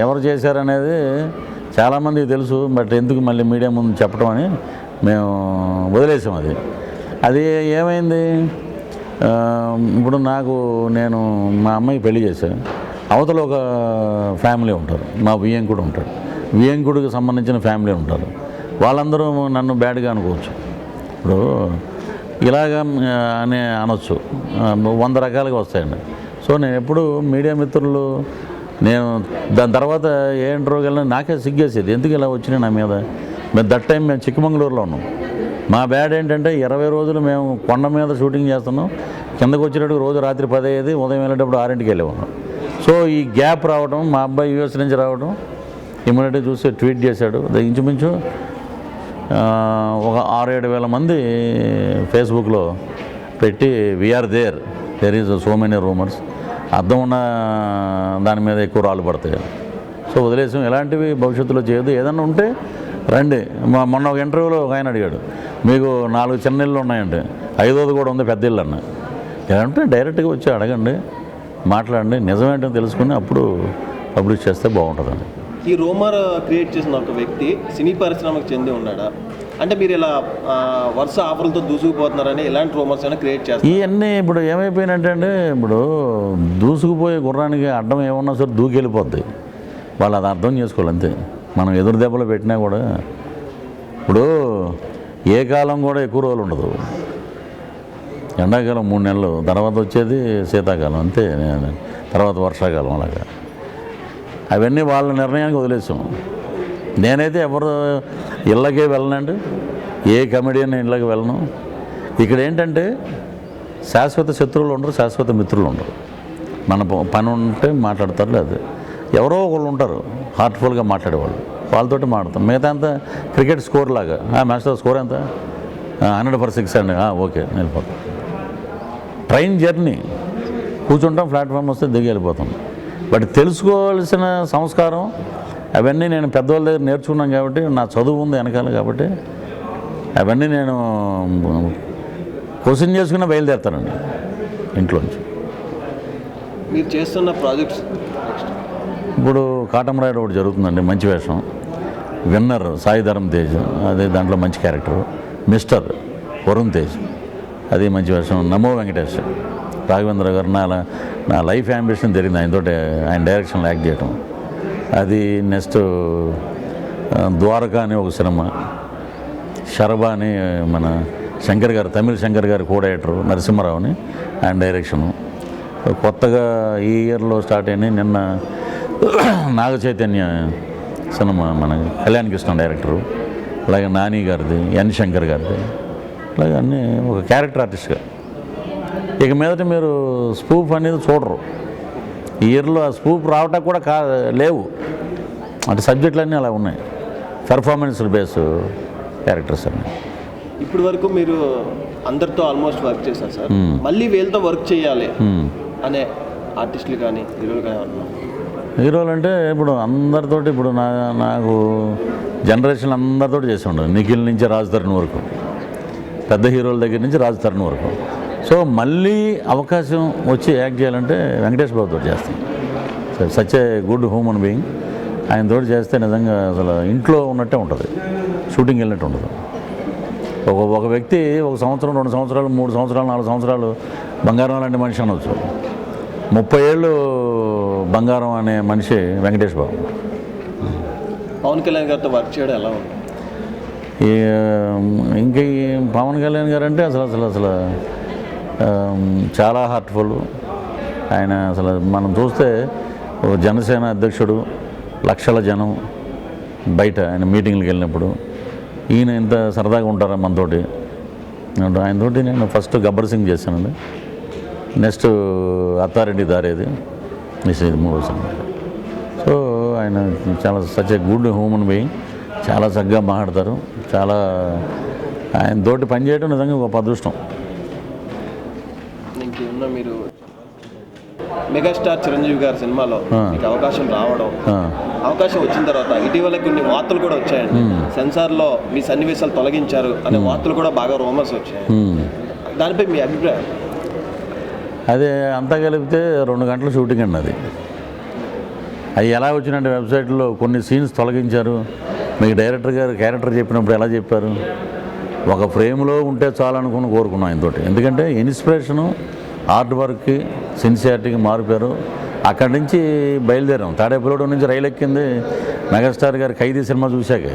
ఎవరు చేశారనేది చాలామందికి తెలుసు, బట్ ఎందుకు మళ్ళీ మీడియా ముందు చెప్పడం అని మేము వదిలేసాం. అది ఏమైంది, ఇప్పుడు నేను మా అమ్మాయికి పెళ్లి చేశాను. అవతల ఒక ఫ్యామిలీ ఉంటారు, మా వియ్యంకుడు ఉంటాడు, వియ్యంకుడికి సంబంధించిన ఫ్యామిలీ ఉంటారు. వాళ్ళందరూ నన్ను బ్యాడ్గా అనుకోవచ్చు. ఇప్పుడు ఇలాగా అనొచ్చు, 100 రకాలుగా వస్తాయండి. సో నేను ఎప్పుడు మీడియా మిత్రులు, నేను దాని తర్వాత ఏ ఇంటర్వ్యూకి వెళ్ళినా నాకే సిగ్గేసేది, ఎందుకు ఇలా వచ్చినాయి నా మీద. దట్ టైం మేము చిక్కమంగళూరులో ఉన్నాం. మా బ్యాడ్ ఏంటంటే 20 రోజులు మేము కొండ మీద షూటింగ్ చేస్తున్నాం. కిందకు వచ్చేటప్పుడు రోజు రాత్రి 10 అయ్యేది, ఉదయం వెళ్ళేటప్పుడు 6ంటికి వెళ్ళేవాళ్ళం. సో ఈ గ్యాప్ రావడం, మా అబ్బాయి యూఎస్ నుంచి రావడం, ఇమ్మీడియట్గా చూసి ట్వీట్ చేశాడు. ఇంచుమించు ఒక 6-7 వేల మంది ఫేస్బుక్లో పెట్టి we are there is so many rumours, అర్థం ఉన్న దాని మీద ఎక్కువ రాళ్ళు పడతాయి. సో వదిలేసాం, ఇలాంటివి భవిష్యత్తులో చేయదు. ఏదన్నా ఉంటే రండి. మొన్న ఒక ఇంటర్వ్యూలో ఒక ఆయన అడిగాడు, మీకు 4 చిన్న ఇళ్ళు ఉన్నాయంటే 5వది కూడా ఉంది పెద్ద ఇల్లు అన్న. ఏమంటే డైరెక్ట్గా వచ్చి అడగండి, మాట్లాడండి, నిజమేంటో తెలుసుకుని అప్పుడు పబ్లిష్ చేస్తే బాగుంటుందండి. ఈ రూమర్ క్రియేట్ చేసిన ఒక వ్యక్తి సినీ పరిశ్రమకు చెంది ఉన్నాడా? అంటే మీరు ఇలా వరుస ఆఫర్లతో దూసుకుపోతున్నారని ఇలాంటి రూమర్స్ అయినా క్రియేట్ చేస్తారు? ఇవన్నీ ఇప్పుడు ఏమైపోయినట్టే అండి, ఇప్పుడు దూసుకుపోయే గుర్రానికి అడ్డం ఏమన్నా సరే దూకెళ్ళిపోద్ది. వాళ్ళు అది అర్థం చేసుకోవాలి అంతే. మనం ఎదురు దెబ్బలు పెట్టినా కూడా ఇప్పుడు ఏ కాలం కూడా ఎక్కువ రోజులు ఉండదు. ఎండాకాలం 3 నెలలు, తర్వాత వచ్చేది శీతాకాలం అంతే, తర్వాత వర్షాకాలం. అలాగా అవన్నీ వాళ్ళ నిర్ణయానికి వదిలేసాం. నేనైతే ఎవరు ఇళ్ళకే వెళ్ళనండి, ఏ కమెడియన్ ఇళ్ళకి వెళ్ళను. ఇక్కడ ఏంటంటే శాశ్వత శత్రువులు ఉండరు, శాశ్వత మిత్రులు ఉండరు. మన పని ఉంటే మాట్లాడతారు, లేదు ఎవరో ఒకళ్ళు ఉంటారు హార్ట్ఫుల్గా మాట్లాడేవాళ్ళు, వాళ్ళతోటి మాట్లాడతాం. మిగతా అంతా క్రికెట్ స్కోర్ లాగా, మ్యాచ్లో స్కోర్ ఎంత 100/6 అండి, ఓకే వెళ్ళిపోతాం. ట్రైన్ జర్నీ, కూర్చుంటాం, ప్లాట్ఫామ్ వస్తే దిగి వెళ్ళిపోతాం. బట్ తెలుసుకోవాల్సిన సంస్కారం అవన్నీ నేను పెద్దవాళ్ళ దగ్గర నేర్చుకున్నాను కాబట్టి, నా చదువు ఉంది వెనకాల కాబట్టి అవన్నీ నేను క్వశ్చన్ చేసుకుని బయలుదేరుతానండి ఇంట్లోంచి. మీరు చేస్తున్న ప్రాజెక్ట్స్ ఇప్పుడు కాటమరాయుడు ఒకటి జరుగుతుందండి, మంచి వేషం. విన్నర్ సాయి ధరమ్ తేజ్, అదే దాంట్లో మంచి క్యారెక్టర్. మిస్టర్ వరుణ్ తేజ్, అది మంచి వేషం. నమో వెంకటేష్, రాఘవేంద్ర గారు నా లైఫ్ యాంబిషన్ జరిగింది ఆయనతో, ఆయన డైరెక్షన్లో యాక్ట్ చేయటం. అది నెక్స్ట్ ద్వారకా అని ఒక సినిమా, శరభా అని మన శంకర్ గారు, తమిళ శంకర్ గారు కో డైరెక్టర్, నరసింహారావు అని ఆయన డైరెక్షను. కొత్తగా ఈ ఇయర్లో స్టార్ట్ అయినాయి. నిన్న నాగ చైతన్య సినిమా, మన కళ్యాణ్ కృష్ణ డైరెక్టరు, అలాగే నాని గారిది, ఎన్ శంకర్ గారిది, అలాగే అన్నీ ఒక క్యారెక్టర్ ఆర్టిస్ట్గా. ఇక మీదట మీరు స్పూఫ్ అనేది చూడరు. ఈ ఇయర్లో ఆ స్పూఫ్ రావటానికి కూడా లేవు. అంటే సబ్జెక్టులు అన్నీ అలా ఉన్నాయి, పెర్ఫార్మెన్స్ బేస్ క్యారెక్టర్స్ అన్నీ. ఇప్పటి వరకు మీరు అందరితో ఆల్మోస్ట్ వర్క్ చేశారు సార్, మళ్ళీ వీళ్ళతో వర్క్ చేయాలి అనే ఆర్టిస్టులు కానీ హీరోలు కానీ ఉన్నారు? హీరోలు అంటే ఇప్పుడు అందరితోటి, ఇప్పుడు నాకు జనరేషన్ అందరితో చేసి ఉండదు. నిఖిల్ నుంచి రాజ్ తరుణ్ వరకు, పెద్ద హీరోల దగ్గర నుంచి రాజ్ తరుణ్ వరకు. సో మళ్ళీ అవకాశం వచ్చి యాక్ట్ చేయాలంటే వెంకటేష్ బాబుతో చేస్తాను. Such a good human being. ఆయనతో చేస్తే నిజంగా అసలు ఇంట్లో ఉన్నట్టే ఉంటుంది, షూటింగ్ వెళ్ళినట్టు ఉండదు. ఒక వ్యక్తి 1 సంవత్సరం, 2 సంవత్సరాలు, 3 సంవత్సరాలు, 4 సంవత్సరాలు బంగారం లాంటి మనిషి అనవచ్చు. 30 ఏళ్ళు బంగారం అనే మనిషి వెంకటేష్ బాబు. పవన్ కళ్యాణ్ గారితో వర్క్ చేయడం ఎలా ఉంది? ఇంకా ఈ పవన్ కళ్యాణ్ గారు అంటే అసలు చాలా హార్ట్ఫుల్. ఆయన అసలు మనం చూస్తే జనసేన అధ్యక్షుడు, లక్షల జనం బయట ఆయన మీటింగ్లకు వెళ్ళినప్పుడు ఈయన ఎంత సరదాగా ఉంటారా మనతోటి. ఆయనతోటి నేను ఫస్ట్ గబ్బర్ సింగ్ చేశానండి, నెక్స్ట్ అత్తారెడ్డి దారేది, ఇది 3వ సినిమా. సో ఆయన చాలా such a good human being, చాలా చక్కగా మాట్లాడతారు. చాలా ఆయనతోటి పనిచేయడం నిజంగా ఒక అదృష్టం. ఇంకేమన్నా మీరు మెగాస్టార్ చిరంజీవి గారి సినిమాలో మీకు అవకాశం రావడం, అవకాశం వచ్చిన తర్వాత ఇటీవల కొన్ని వార్తలు కూడా వచ్చాయండి, సెన్సార్లో మీ సన్నివేశాలు తొలగించారు అనే వార్తలు కూడా బాగా రూమర్స్ వచ్చాయి. దానిపై మీ అభిప్రాయం? అదే అంతా కలిపితే 2 గంటల షూటింగ్ అండి అది. అవి ఎలా వచ్చినట్టు వెబ్సైట్లో కొన్ని సీన్స్ తొలగించారు. మీకు డైరెక్టర్ గారు క్యారెక్టర్ చెప్పినప్పుడు ఎలా చెప్పారు, ఒక ఫ్రేమ్లో ఉంటే చాలనుకుని కోరుకున్నాం ఆయనతోటి. ఎందుకంటే ఇన్స్పిరేషను, హార్డ్ వర్క్కి, సిన్సియారిటీకి మారిపోయారు. అక్కడి నుంచి బయలుదేరాం. తాడేపల్లిగూడెం నుంచి రైలు ఎక్కింది మెగాస్టార్ గారు ఖైదీ సినిమా చూశాక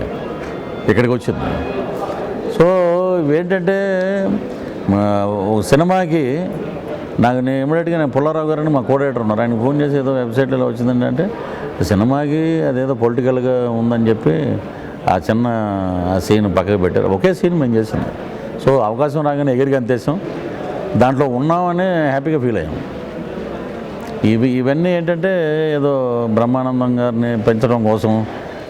ఇక్కడికి వచ్చింది. సో ఏంటంటే ఒక సినిమాకి నేను ఇమీడియట్గా పుల్లారావు గారని మా కోఆర్డినేటర్ ఉన్నారు, ఆయన ఫోన్ చేసి ఏదో వెబ్సైట్లో ఇలా వచ్చిందండి అంటే, సినిమాకి అదేదో పొలిటికల్గా ఉందని చెప్పి ఆ చిన్న సీన్ పక్కకు పెట్టారు. ఒకే సీన్ మేము చేసింది. సో అవకాశం రాగానే ఎగిరికి అంతేసాం, దాంట్లో ఉన్నామని హ్యాపీగా ఫీల్ అయ్యాం. ఇవన్నీ ఏంటంటే ఏదో బ్రహ్మానందం గారిని పెంచడం కోసం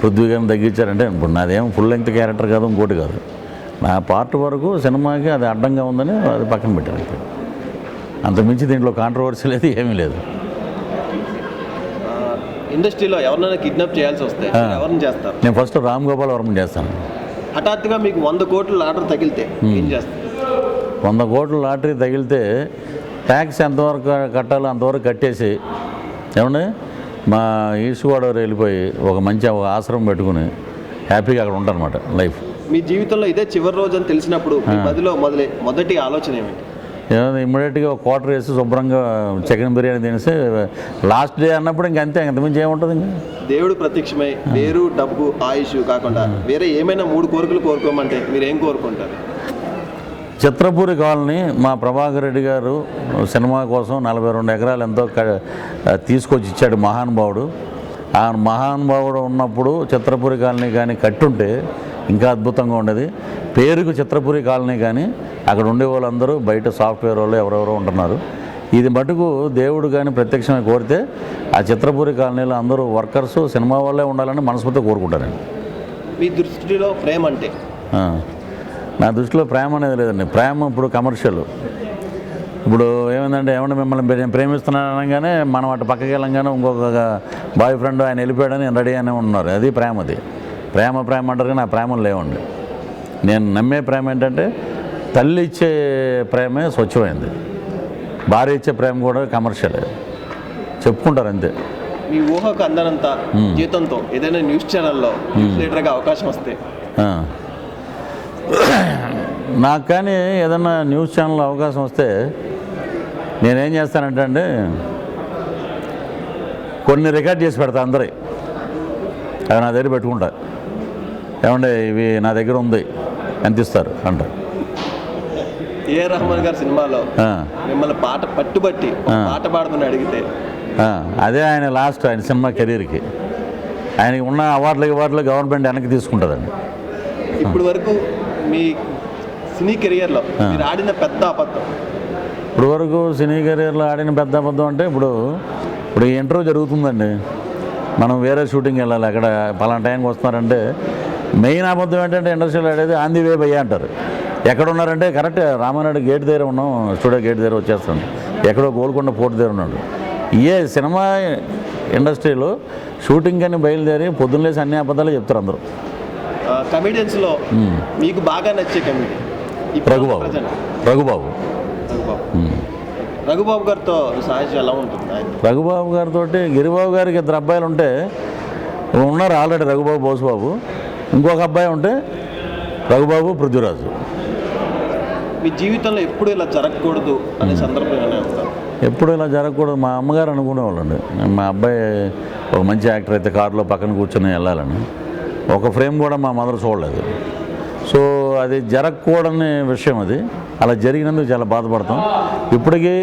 పృథ్వీ గారిని తగ్గించారంటే, ఇప్పుడు నాదేం ఫుల్ లెంగ్త్ క్యారెక్టర్ కాదు, ఇంకోటి కాదు. నా పార్ట్ వరకు సినిమాకి అది అడ్డంగా ఉందని అది పక్కన పెట్టారు. అంతకుమించి దీంట్లో కాంట్రవర్సీ లేదు, ఏమీ లేదు. ఇండస్ట్రీలో ఎవరినైనా కిడ్నాప్ చేయాల్సి వస్తే ఎవరిని చేస్తారు? నేను ఫస్ట్ రామ్ గోపాల్ వర్మ చేస్తాను. హఠాత్తుగా మీకు 100 కోట్ల లాటరీ తగిలితే ఏం చేస్తారు? 100 కోట్ల లాటరీ తగిలితే ట్యాక్స్ ఎంతవరకు కట్టాలో అంతవరకు కట్టేసి ఏమండి మా ఈస్ట్ గోదావరి వెళ్ళిపోయి ఒక మంచి ఒక ఆశ్రమం పెట్టుకుని హ్యాపీగా అక్కడ ఉంటానమాట లైఫ్. మీ జీవితంలో ఇదే చివరి రోజు అని తెలిసినప్పుడు మీ మదిలో మొదటి ఆలోచన ఏమిటి? ఏమైనా ఇమ్మీడియట్గా ఒక క్వార్టర్ వేసి శుభ్రంగా చికెన్ బిర్యానీ తినేసి లాస్ట్ డే అన్నప్పుడు ఇంకంతే, ఇంతకుమించి ఏముంటుంది? ఇంకా దేవుడు ప్రత్యక్షమై పేరు, డబ్బు, ఆయుష్ కాకుండా వేరే ఏమైనా 3 కోరికలు కోరుకోమంటే మీరు ఏం కోరుకుంటారు? చిత్రపూరి కాలనీ మా ప్రభాకర్ రెడ్డి గారు సినిమా కోసం 42 ఎకరాలు ఎంతో తీసుకొచ్చి ఇచ్చాడు మహానుభావుడు. ఆ మహానుభావుడు ఉన్నప్పుడు చిత్రపూరి కాలనీ కానీ కట్టుంటే ఇంకా అద్భుతంగా ఉండేది. పేరుకు చిత్రపూరి కాలనీ కానీ అక్కడ ఉండే వాళ్ళందరూ బయట సాఫ్ట్వేర్ వాళ్ళు ఎవరెవరో ఉంటున్నారు. ఇది మటుకు దేవుడు కానీ ప్రత్యక్షంగా కోరితే ఆ చిత్రపూరి కాలనీలో అందరూ వర్కర్స్ సినిమా వాళ్ళే ఉండాలని మనస్ఫూర్తిగా కోరుకుంటానండి. మీ దృష్టిలో ప్రేమ అంటే? నా దృష్టిలో ప్రేమ అనేది లేదండి. ప్రేమ ఇప్పుడు కమర్షియల్. ఇప్పుడు ఏమైందంటే ఏమన్నా మిమ్మల్ని నేను ప్రేమిస్తున్నాను అనగానే మనం అటు పక్కకి వెళ్ళంగానే ఇంకొక బాయ్ ఫ్రెండ్ ఆయన వెళ్ళిపోయాడని రెడీ అనే ఉన్నారు. అది ప్రేమది. ప్రేమ అంటారు కానీ ఆ ప్రేమలు లేవండి. నేను నమ్మే ప్రేమ ఏంటంటే తల్లి ఇచ్చే ప్రేమే స్వచ్ఛమైంది, భార్య ఇచ్చే ప్రేమ కూడా కమర్షియల్, చెప్పుకుంటారు అంతే. మీ ఊహకు అందనంత జీతంతో ఏదైనా న్యూస్ ఛానల్లో లీడర్గా అవకాశం వస్తే? నాకు కానీ ఏదన్నా న్యూస్ ఛానల్ అవకాశం వస్తే నేనేం చేస్తానంటే అండి, కొన్ని రికార్డ్ చేసి పెడతా అందరి, అవి నా దగ్గర పెట్టుకుంటా. ఏమంటే ఇవి నా దగ్గర ఉంది, ఎంత ఇస్తారు అంటారు. ఏ రహమాన్ గారి సినిమాలో మిమ్మల్ని పట్టుబట్టి పాట పాడుతుని అడిగితే అదే ఆయన లాస్ట్ ఆయన సినిమా కెరీర్కి ఆయనకి ఉన్న అవార్డులు గవర్నమెంట్ వెనక్కి తీసుకుంటుందండి. ఇప్పుడు వరకు మీ సినీ కెరియర్లో మీరు ఆడిన పెద్ద అబద్ధం? ఇప్పుడు వరకు సినీ కెరియర్లో ఆడిన పెద్ద అబద్ధం అంటే ఇప్పుడు ఈ ఇంటర్వ్యూ జరుగుతుందండి, మనం వేరే షూటింగ్ వెళ్ళాలి, అక్కడ పలానా టైంకి వస్తున్నారంటే మెయిన్ అబద్ధం ఏంటంటే ఇండస్ట్రీలో ఆడేది ఆన్ ది వే భయ్యా అంటారు. ఎక్కడ ఉన్నారంటే కరెక్ట్ రామానాయుడు గేట్ దగ్గర ఉన్నాం, స్టూడియో గేట్ దగ్గర వచ్చేస్తాను, ఎక్కడో గోల్కొండ పోర్ట్ దగ్గర ఉన్నాడు. సినిమా ఇండస్ట్రీలో షూటింగ్ అని బయలుదేరి పొద్దున్నేసి అన్ని అబద్ధాలు చెప్తారు అందరూ. కమెడియన్స్లో మీకు బాగా నచ్చే కమెడియన్? రఘుబాబు గారితో సాహిత్యం ఎలా ఉంటుంది? రఘుబాబు గారితో గిరిబాబు గారికి 2 అబ్బాయిలు ఉంటే ఉన్నారు ఆల్రెడీ, రఘుబాబు బోసుబాబు, ఇంకొక అబ్బాయి ఉంటే రఘుబాబు పృథ్వీరాజు. మీ జీవితంలో ఎప్పుడు ఇలా జరగకూడదు అనే సందర్భంగానే ఉంటారు? ఎప్పుడు ఇలా జరగకూడదు మా అమ్మగారు అనుకునేవాళ్ళండి. మా అబ్బాయి ఒక మంచి యాక్టర్ అయితే కారులో పక్కన కూర్చొని వెళ్ళాలని ఒక ఫ్రేమ్ కూడా మా మదర్ చూడలేదు. సో అది జరగకూడని విషయం. అది అలా జరిగినందుకు చాలా బాధపడతాం. ఇప్పటికీ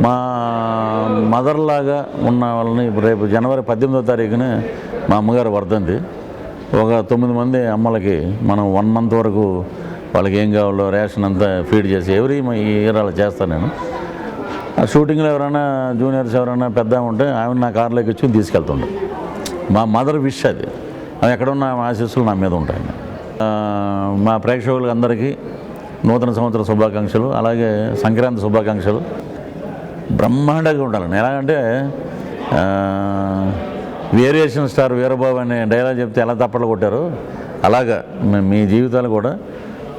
మా మదర్ లాగా ఉన్న వాళ్ళని రేపు జనవరి 18వ తారీఖున మా అమ్మగారు వర్ధంతి. ఒక 9 మంది అమ్మలకి మనం 1 మంత్ వరకు వాళ్ళకి ఏం కావాలో రేషన్ అంతా ఫీడ్ చేసి ఎవ్రీ ఇయర్ అలా చేస్తాను నేను. ఆ షూటింగ్లో ఎవరైనా జూనియర్స్ ఎవరైనా పెద్ద ఉంటే ఆమె నా కార్లోకి వచ్చి తీసుకెళ్తుండే. మా మదర్ విష్ అది. అవి ఎక్కడున్న ఆశీస్సులు నా మీద ఉంటాయి. మా ప్రేక్షకులకు అందరికీ నూతన సంవత్సర శుభాకాంక్షలు, అలాగే సంక్రాంతి శుభాకాంక్షలు. బ్రహ్మాండంగా ఉండాలని ఎలాగంటే వేరియేషన్ స్టార్ వీరబాబు అనే డైలాగ్ చెప్తే ఎలా తప్పట్లు కొట్టారో అలాగా మీ జీవితాలు కూడా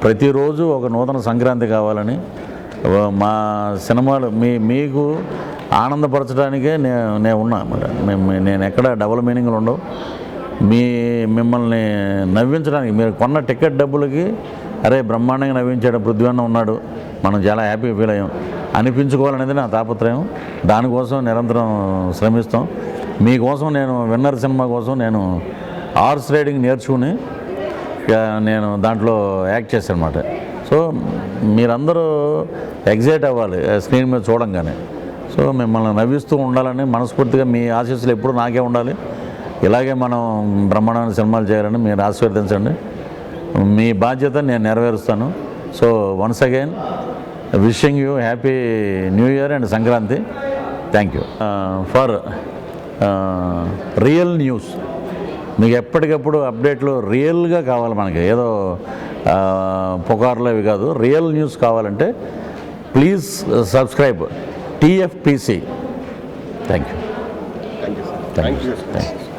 ప్రతిరోజు ఒక నూతన సంక్రాంతి కావాలని మా సినిమాలు మీకు ఆనందపరచడానికే నేను ఉన్నా అన్నమాట. నేను ఎక్కడ డబుల్ మీనింగ్లు ఉండవు. మిమ్మల్ని నవ్వించడానికి మీరు కొన్న టికెట్ డబ్బులకి అరే బ్రహ్మాండంగా నవ్వించాడు పృథ్వీ ఉన్నాడు, మనం చాలా హ్యాపీ ఫీల్ అయ్యాం అనిపించుకోవాలనేది నా తాపత్రయం. దానికోసం నిరంతరం శ్రమిస్తాం. మీకోసం నేను విన్నర్ సినిమా కోసం నేను హార్స్ రైడింగ్ నేర్చుకుని నేను దాంట్లో యాక్ట్ చేశాను అన్నమాట. సో మీరందరూ ఎగ్జైట్ అవ్వాలి స్క్రీన్ మీద చూడంగానే. సో మిమ్మల్ని నవ్విస్తూ ఉండాలని మనస్ఫూర్తిగా మీ ఆశీస్సులు ఎప్పుడు నాకే ఉండాలి. ఇలాగే మనం బ్రహ్మాండమైన సినిమాలు చేయాలని మీరు ఆశీర్వదించండి. మీ బాధ్యత నేను నెరవేరుస్తాను. So once again wishing you happy new year and Sankranti. Thank you for real news. మీకు ఎప్పటికప్పుడు అప్డేట్లు రియల్గా కావాలి మనకి, ఏదో పుకార్లు అవి కాదు. రియల్ న్యూస్ కావాలంటే please subscribe TFPC. Thank you. Thank Thank you you. Thank you